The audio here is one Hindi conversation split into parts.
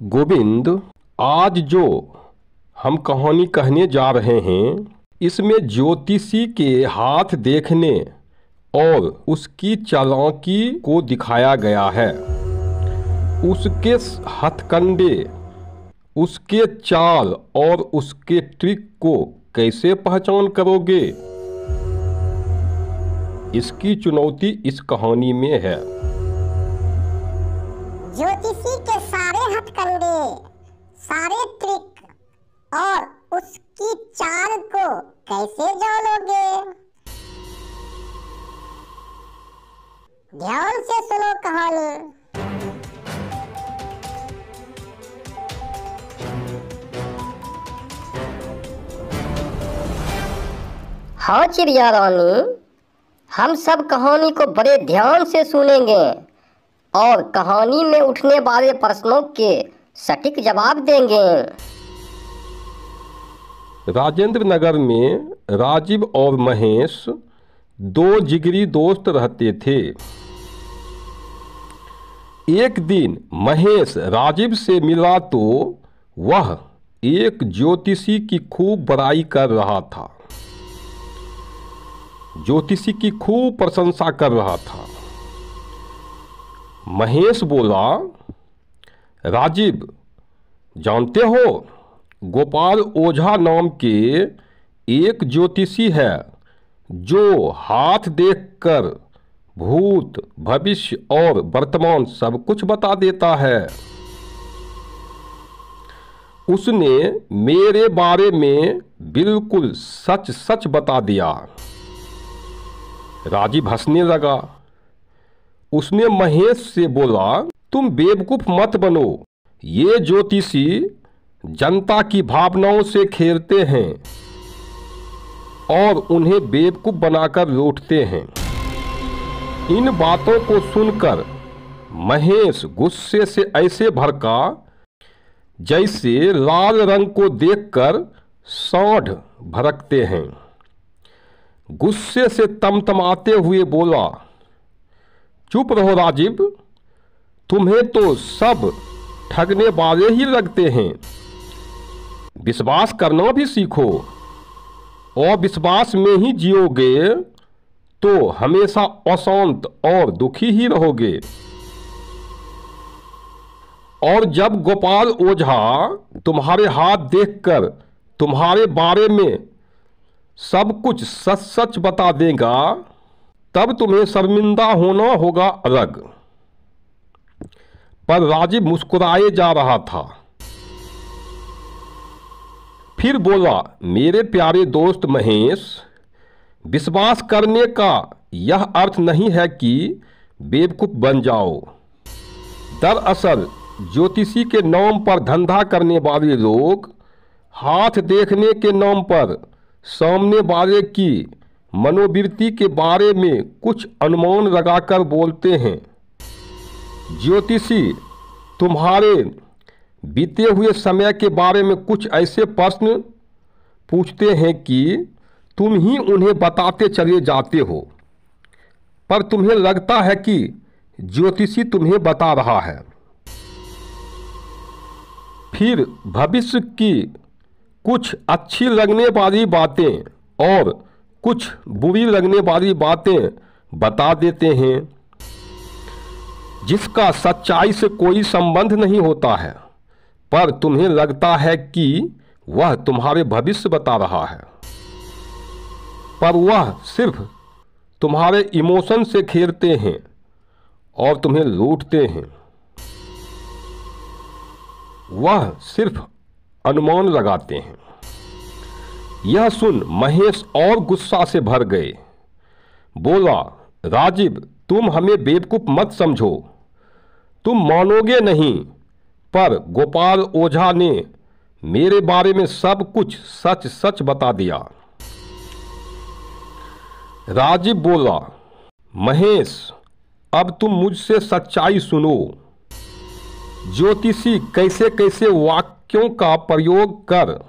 गोविंद, आज जो हम कहानी कहने जा रहे हैं इसमें ज्योतिषी के हाथ देखने और उसकी चालाकी को दिखाया गया है। उसके हथकंडे, उसके चाल और उसके ट्रिक को कैसे पहचान करोगे, इसकी चुनौती इस कहानी में है। ज्योतिषी के सारे हथकंडे, सारे ट्रिक और उसकी चाल को कैसे जानोगे? ध्यान से सुनो कहानी। हाँ चिड़िया रानी, हम सब कहानी को बड़े ध्यान से सुनेंगे और कहानी में उठने वाले प्रश्नों के सटीक जवाब देंगे। राजेंद्र नगर में राजीव और महेश दो जिगरी दोस्त रहते थे। एक दिन महेश राजीव से मिला तो वह एक ज्योतिषी की खूब बड़ाई कर रहा था, ज्योतिषी की खूब प्रशंसा कर रहा था। महेश बोला, राजीव, जानते हो गोपाल ओझा नाम के एक ज्योतिषी है जो हाथ देखकर भूत, भविष्य और वर्तमान सब कुछ बता देता है। उसने मेरे बारे में बिल्कुल सच सच बता दिया। राजीव हंसने लगा। उसने महेश से बोला, तुम बेवकूफ मत बनो, ये ज्योतिषी जनता की भावनाओं से खेलते हैं और उन्हें बेवकूफ बनाकर लौटते हैं। इन बातों को सुनकर महेश गुस्से से ऐसे भड़का जैसे लाल रंग को देखकर सांड भड़कते हैं। गुस्से से तमतमाते हुए बोला, चुप रहो राजीव, तुम्हें तो सब ठगने वाले ही लगते हैं। विश्वास करना भी सीखो और विश्वास में ही जियोगे तो हमेशा अशांत और दुखी ही रहोगे। और जब गोपाल ओझा तुम्हारे हाथ देखकर तुम्हारे बारे में सब कुछ सच सच बता देगा तब तुम्हें शर्मिंदा होना होगा अलग। पर राजीव मुस्कुराए जा रहा था। फिर बोला, मेरे प्यारे दोस्त महेश, विश्वास करने का यह अर्थ नहीं है कि बेवकूफ बन जाओ। दरअसल ज्योतिषी के नाम पर धंधा करने वाले लोग हाथ देखने के नाम पर सामने वाले की मनोवृत्ति के बारे में कुछ अनुमान लगाकर बोलते हैं। ज्योतिषी तुम्हारे बीते हुए समय के बारे में कुछ ऐसे प्रश्न पूछते हैं कि तुम ही उन्हें बताते चले जाते हो, पर तुम्हें लगता है कि ज्योतिषी तुम्हें बता रहा है। फिर भविष्य की कुछ अच्छी लगने वाली बातें और कुछ बुरी लगने वाली बातें बता देते हैं जिसका सच्चाई से कोई संबंध नहीं होता है, पर तुम्हें लगता है कि वह तुम्हारे भविष्य बता रहा है, पर वह सिर्फ तुम्हारे इमोशन से खेलते हैं और तुम्हें लूटते हैं। वह सिर्फ अनुमान लगाते हैं। यह सुन महेश और गुस्सा से भर गए। बोला, राजीव, तुम हमें बेवकूफ मत समझो, तुम मानोगे नहीं, पर गोपाल ओझा ने मेरे बारे में सब कुछ सच सच बता दिया। राजीव बोला, महेश, अब तुम मुझसे सच्चाई सुनो। ज्योतिषी कैसे कैसे वाक्यों का प्रयोग कर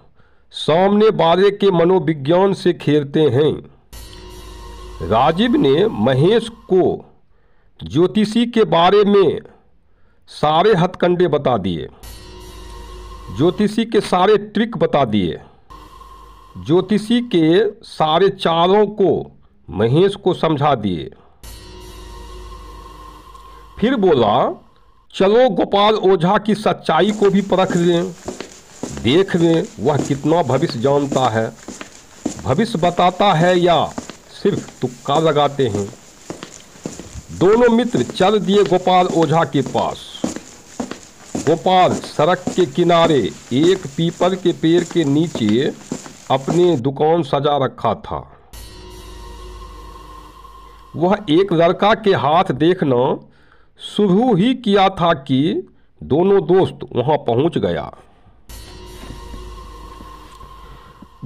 सामने वाले के मनोविज्ञान से खेलते हैं। राजीव ने महेश को ज्योतिषी के बारे में सारे हथकंडे बता दिए। ज्योतिषी के सारे ट्रिक बता दिए। ज्योतिषी के सारे चालों को महेश को समझा दिए। फिर बोला, चलो गोपाल ओझा की सच्चाई को भी परख लें, देख लें वह कितना भविष्य जानता है, भविष्य बताता है या सिर्फ तुक्का लगाते हैं। दोनों मित्र चल दिए गोपाल ओझा के पास। गोपाल सड़क के किनारे एक पीपल के पेड़ के नीचे अपनी दुकान सजा रखा था। वह एक लड़का के हाथ देखना शुरू ही किया था कि दोनों दोस्त वहां पहुंच गया।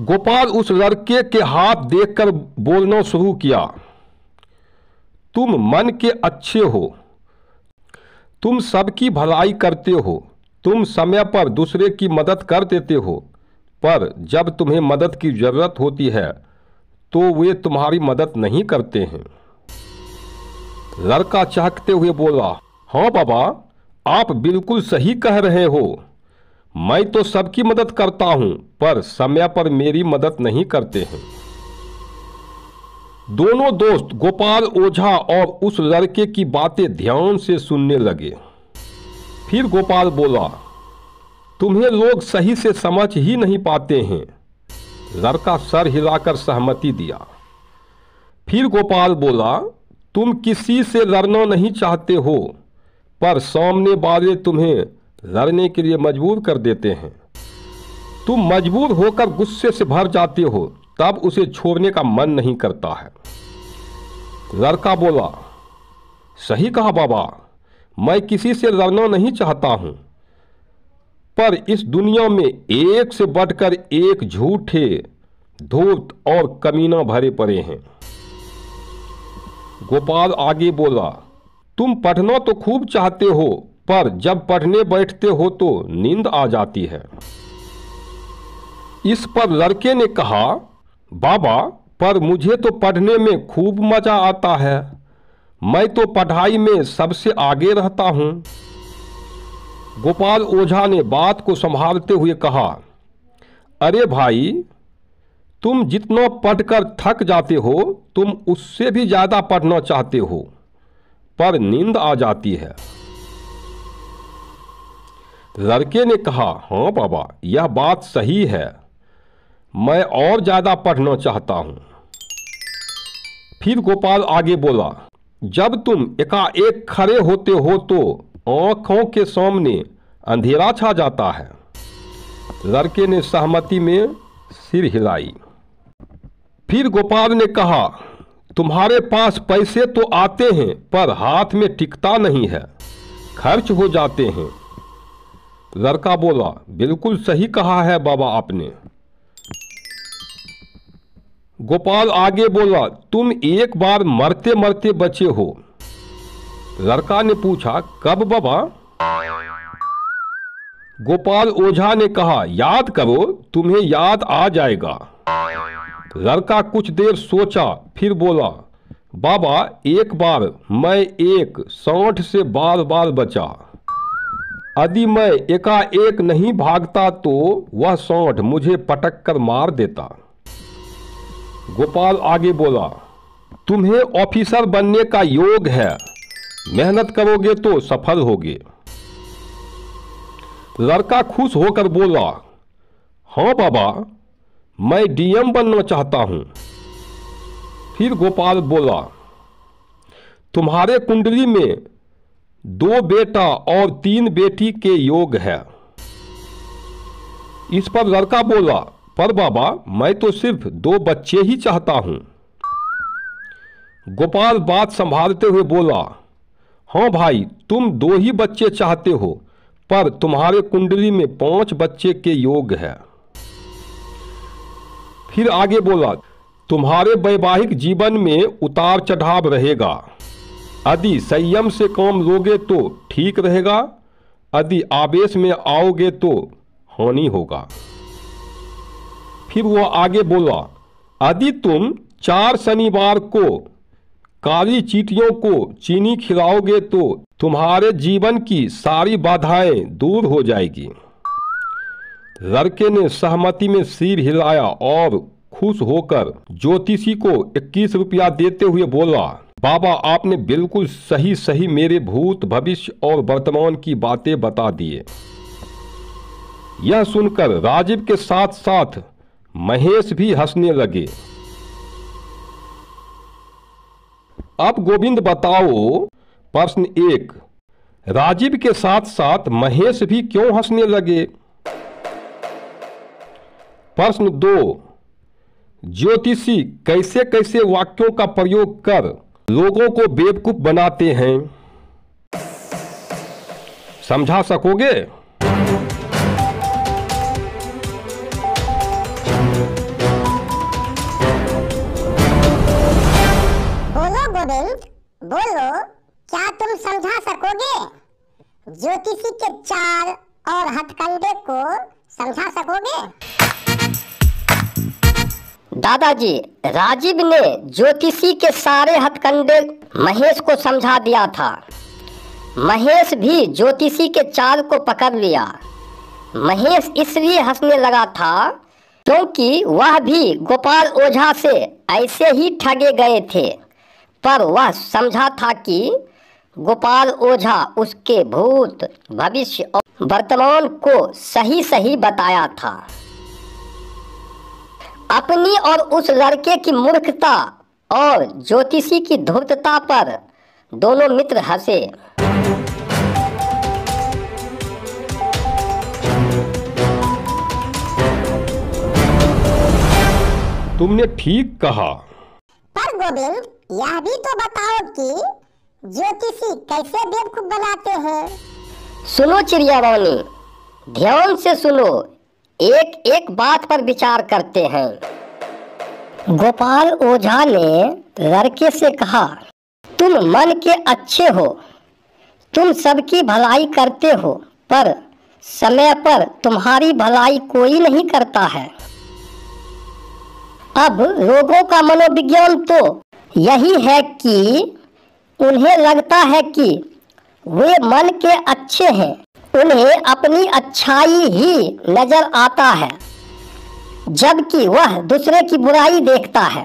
गोपाल उस लड़के के हाथ देखकर बोलना शुरू किया, तुम मन के अच्छे हो, तुम सबकी भलाई करते हो, तुम समय पर दूसरे की मदद कर देते हो, पर जब तुम्हें मदद की ज़रूरत होती है तो वे तुम्हारी मदद नहीं करते हैं। लड़का चहकते हुए बोला, हाँ बाबा, आप बिल्कुल सही कह रहे हो। मैं तो सबकी मदद करता हूं, पर समय पर मेरी मदद नहीं करते हैं। दोनों दोस्त गोपाल ओझा और उस लड़के की बातें ध्यान से सुनने लगे। फिर गोपाल बोला, तुम्हें लोग सही से समझ ही नहीं पाते हैं। लड़का सर हिलाकर सहमति दिया। फिर गोपाल बोला, तुम किसी से लड़ना नहीं चाहते हो, पर सामने वाले तुम्हें लड़ने के लिए मजबूर कर देते हैं। तुम मजबूर होकर गुस्से से भर जाते हो, तब उसे छोड़ने का मन नहीं करता है। लड़का बोला, सही कहा बाबा, मैं किसी से लड़ना नहीं चाहता हूं, पर इस दुनिया में एक से बढ़कर एक झूठे, धूर्त और कमीना भरे पड़े हैं। गोपाल आगे बोला, तुम पढ़ना तो खूब चाहते हो, पर जब पढ़ने बैठते हो तो नींद आ जाती है। इस पर लड़के ने कहा, बाबा, पर मुझे तो पढ़ने में खूब मजा आता है, मैं तो पढ़ाई में सबसे आगे रहता हूं। गोपाल ओझा ने बात को संभालते हुए कहा, अरे भाई, तुम जितना पढ़कर थक जाते हो, तुम उससे भी ज्यादा पढ़ना चाहते हो, पर नींद आ जाती है। लड़के ने कहा, हाँ बाबा, यह बात सही है, मैं और ज्यादा पढ़ना चाहता हूं। फिर गोपाल आगे बोला, जब तुम एकाएक खड़े होते हो तो आंखों के सामने अंधेरा छा जाता है। लड़के ने सहमति में सिर हिलाई। फिर गोपाल ने कहा, तुम्हारे पास पैसे तो आते हैं, पर हाथ में टिकता नहीं है, खर्च हो जाते हैं। लड़का बोला, बिल्कुल सही कहा है बाबा आपने। गोपाल आगे बोला, तुम एक बार मरते मरते बचे हो। लड़का ने पूछा, कब बाबा? गोपाल ओझा ने कहा, याद करो, तुम्हें याद आ जाएगा। लड़का कुछ देर सोचा, फिर बोला, बाबा, एक बार मैं एक सांड से बाल बाल बचा। यदि मैं एकाएक नहीं भागता तो वह सांड मुझे पटक कर मार देता। गोपाल आगे बोला, तुम्हें ऑफिसर बनने का योग है, मेहनत करोगे तो सफल होगे। लड़का खुश होकर बोला, हाँ बाबा, मैं डीएम बनना चाहता हूं। फिर गोपाल बोला, तुम्हारे कुंडली में 2 बेटा और 3 बेटी के योग है। इस पर लड़का बोला, पर बाबा, मैं तो सिर्फ 2 बच्चे ही चाहता हूं। गोपाल बात संभालते हुए बोला, हाँ भाई, तुम 2 ही बच्चे चाहते हो, पर तुम्हारे कुंडली में 5 बच्चे के योग है। फिर आगे बोला, तुम्हारे वैवाहिक जीवन में उतार चढ़ाव रहेगा। यदि संयम से काम लोगे तो ठीक रहेगा, यदि आवेश में आओगे तो हानि होगा। फिर वह आगे बोला, यदि तुम 4 शनिवार को काली चींटियों को चीनी खिलाओगे तो तुम्हारे जीवन की सारी बाधाएं दूर हो जाएगी। लड़के ने सहमति में सिर हिलाया और खुश होकर ज्योतिषी को 21 रुपया देते हुए बोला, बाबा आपने बिल्कुल सही सही मेरे भूत भविष्य और वर्तमान की बातें बता दिए। यह सुनकर राजीव के साथ साथ महेश भी हंसने लगे। अब गोविंद बताओ, प्रश्न 1, राजीव के साथ साथ महेश भी क्यों हंसने लगे? प्रश्न 2, ज्योतिषी कैसे कैसे वाक्यों का प्रयोग कर लोगों को बेवकूफ बनाते हैं? समझा सकोगे? बोलो गोविंद, बोलो, क्या तुम समझा सकोगे? ज्योतिषी के चाल और हथकंडे को समझा सकोगे? दादाजी, राजीव ने ज्योतिषी के सारे हथकंडे महेश को समझा दिया था। महेश भी ज्योतिषी के चाल को पकड़ लिया। महेश इसलिए हंसने लगा था क्योंकि वह भी गोपाल ओझा से ऐसे ही ठगे गए थे, पर वह समझा था कि गोपाल ओझा उसके भूत भविष्य और वर्तमान को सही सही बताया था। अपनी और उस लड़के की मूर्खता और ज्योतिषी की धूर्तता पर दोनों मित्र हंसे। तुमने ठीक कहा। पर गोविंद, यह भी तो बताओ कि ज्योतिषी कैसे बेवकूफ बनाते हैं? सुनो चिड़िया रानी, ध्यान से सुनो, एक एक बात पर विचार करते हैं। गोपाल ओझा ने लड़के से कहा, तुम मन के अच्छे हो, तुम सबकी भलाई करते हो, पर समय पर तुम्हारी भलाई कोई नहीं करता है। अब लोगों का मनोविज्ञान तो यही है कि उन्हें लगता है कि वे मन के अच्छे हैं, उन्हें अपनी अच्छाई ही नजर आता है, जबकि वह दूसरे की बुराई देखता है।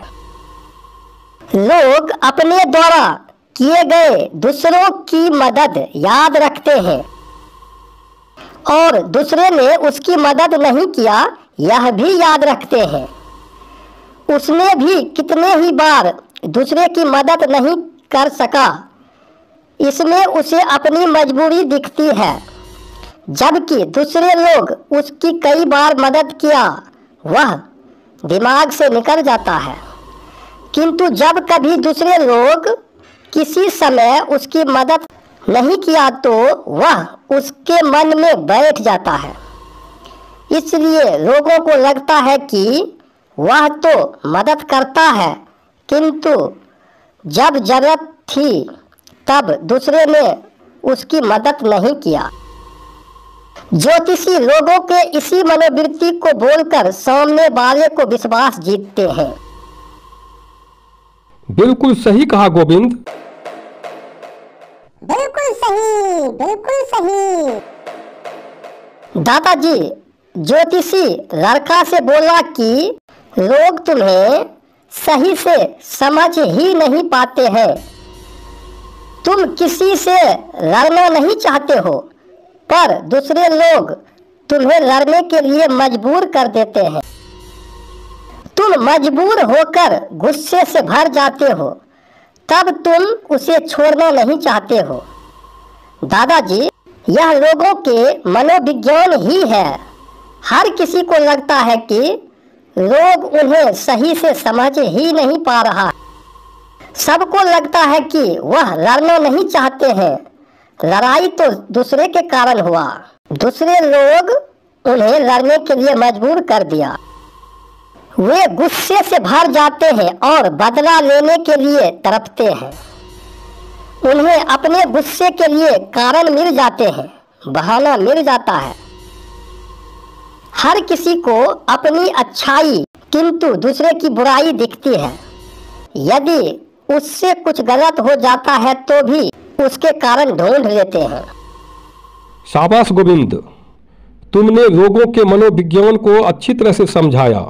लोग अपने द्वारा किए गए दूसरों की मदद याद रखते हैं और दूसरे ने उसकी मदद नहीं किया यह भी याद रखते हैं। उसने भी कितने ही बार दूसरे की मदद नहीं कर सका, इसमें उसे अपनी मजबूरी दिखती है, जबकि दूसरे लोग उसकी कई बार मदद किया वह दिमाग से निकल जाता है। किंतु जब कभी दूसरे लोग किसी समय उसकी मदद नहीं किया तो वह उसके मन में बैठ जाता है। इसलिए लोगों को लगता है कि वह तो मदद करता है, किंतु जब जरूरत थी तब दूसरे ने उसकी मदद नहीं किया। ज्योतिषी लोगों के इसी मनोवृत्ति को बोलकर सामने वाले को विश्वास जीतते हैं। बिल्कुल सही कहा गोविंद। बिल्कुल सही, बिल्कुल सही। दादाजी, ज्योतिषी लड़का से बोला कि लोग तुम्हें सही से समझ ही नहीं पाते हैं। तुम किसी से लड़ना नहीं चाहते हो, पर दूसरे लोग तुम्हें लड़ने के लिए मजबूर कर देते हैं। तुम मजबूर होकर गुस्से से भर जाते हो, तब तुम उसे छोड़ना नहीं चाहते हो। दादाजी, यह लोगों के मनोविज्ञान ही है। हर किसी को लगता है कि लोग उन्हें सही से समझ ही नहीं पा रहा। सबको लगता है कि वह लड़ना नहीं चाहते हैं। लड़ाई तो दूसरे के कारण हुआ, दूसरे लोग उन्हें लड़ने के लिए मजबूर कर दिया। वे गुस्से से भर जाते हैं और बदला लेने के लिए तड़पते हैं। उन्हें अपने गुस्से के लिए कारण मिल जाते हैं, बहाना मिल जाता है। हर किसी को अपनी अच्छाई किंतु दूसरे की बुराई दिखती है। यदि उससे कुछ गलत हो जाता है तो भी उसके कारण ढूंढ लेते हैं। शाबाश गोविंद, तुमने लोगों के मनोविज्ञान को अच्छी तरह से समझाया।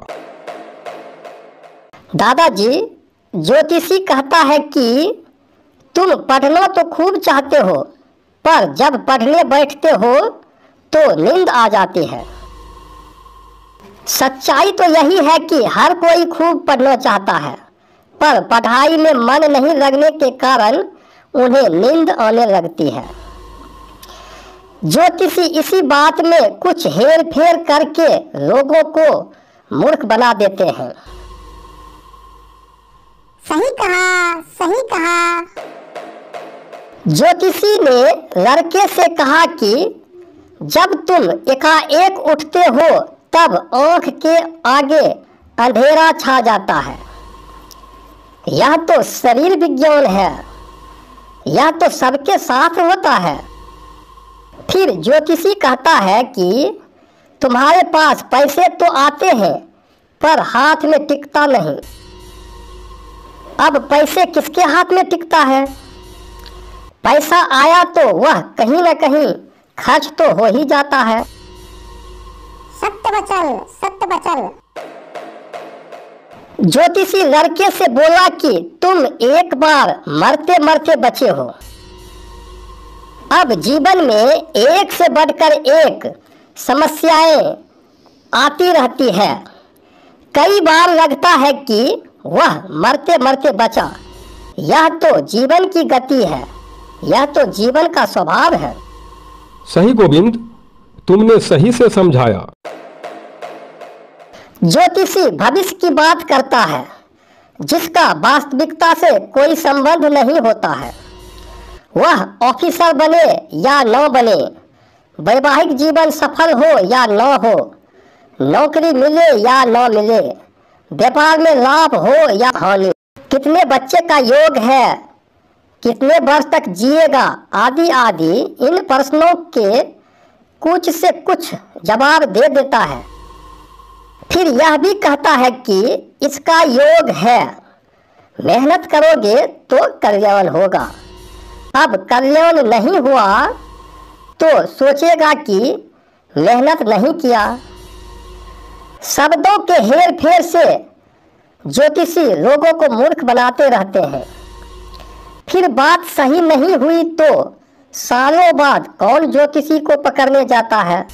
दादाजी, ज्योतिषी कहता है कि तुम पढ़ना तो खूब चाहते हो, पर जब पढ़ने बैठते हो तो नींद आ जाती है। सच्चाई तो यही है कि हर कोई खूब पढ़ना चाहता है, पर पढ़ाई में मन नहीं लगने के कारण उन्हें नींद आने लगती है। ज्योतिषी इसी बात में कुछ हेर फेर करके लोगों को मूर्ख बना देते हैं। सही कहा, सही कहा। ज्योतिषी ने लड़के से कहा कि जब तुम एकाएक उठते हो तब आंख के आगे अंधेरा छा जाता है। यह तो शरीर विज्ञान है, यह तो सबके साथ होता है। फिर ज्योतिषी कहता है कि तुम्हारे पास पैसे तो आते हैं पर हाथ में टिकता नहीं। अब पैसे किसके हाथ में टिकता है? पैसा आया तो वह कहीं न कहीं खर्च तो हो ही जाता है। सत्य वचन, सत्य वचन। ज्योतिषी लड़के से बोला कि तुम एक बार मरते मरते बचे हो। अब जीवन में एक से बढ़कर एक समस्याएं आती रहती है। कई बार लगता है कि वह मरते मरते बचा। यह तो जीवन की गति है, यह तो जीवन का स्वभाव है। सही गोविंद, तुमने सही से समझाया। ज्योतिषी भविष्य की बात करता है जिसका वास्तविकता से कोई संबंध नहीं होता है। वह ऑफिसर बने या न बने, वैवाहिक जीवन सफल हो या न हो, नौकरी मिले या न मिले, व्यापार में लाभ हो या हानि, कितने बच्चे का योग है, कितने वर्ष तक जिएगा, आदि आदि इन प्रश्नों के कुछ से कुछ जवाब दे देता है। फिर यह भी कहता है कि इसका योग है, मेहनत करोगे तो कल्याण होगा। अब कल्याण नहीं हुआ तो सोचेगा कि मेहनत नहीं किया। शब्दों के हेर फेर से ज्योतिषी लोगों को मूर्ख बनाते रहते हैं। फिर बात सही नहीं हुई तो सालों बाद कौन ज्योतिषी को पकड़ने जाता है।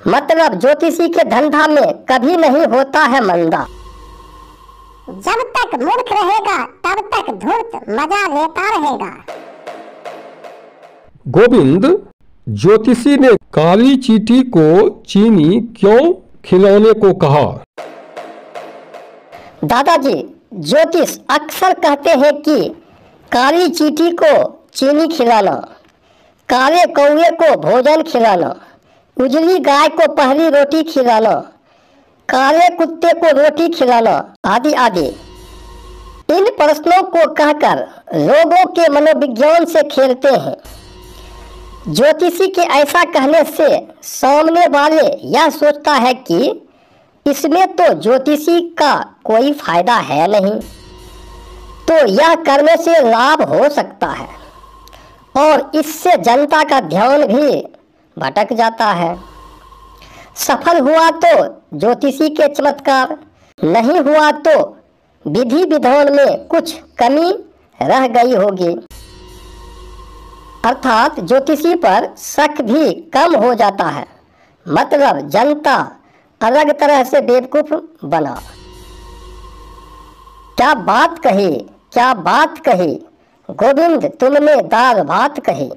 मतलब ज्योतिषी के धंधा में कभी नहीं होता है मंदा। जब तक मूर्ख रहेगा तब तक धूर्त मजा लेता रहेगा। गोविंद, ज्योतिषी ने काली चींटी को चीनी क्यों खिलाने को कहा? दादाजी, ज्योतिष अक्सर कहते हैं कि काली चींटी को चीनी खिलाना, काले कौवे को भोजन खिलाना, उजली गाय को पहली रोटी खिलाना, काले कुत्ते को रोटी खिलाना, आदि आदि इन प्रश्नों को कहकर लोगों के मनोविज्ञान से खेलते हैं। ज्योतिषी के ऐसा कहने से सामने वाले यह सोचता है कि इसमें तो ज्योतिषी का कोई फायदा है नहीं, तो यह करने से लाभ हो सकता है और इससे जनता का ध्यान भी भटक जाता है। सफल हुआ तो ज्योतिषी के चमत्कार, नहीं हुआ तो विधि विधान में कुछ कमी रह गई होगी। अर्थात ज्योतिषी पर शक भी कम हो जाता है। मतलब जनता अलग तरह से बेवकूफ बना। क्या बात कही, क्या बात कही गोविंद, तुमने दाल भात कही।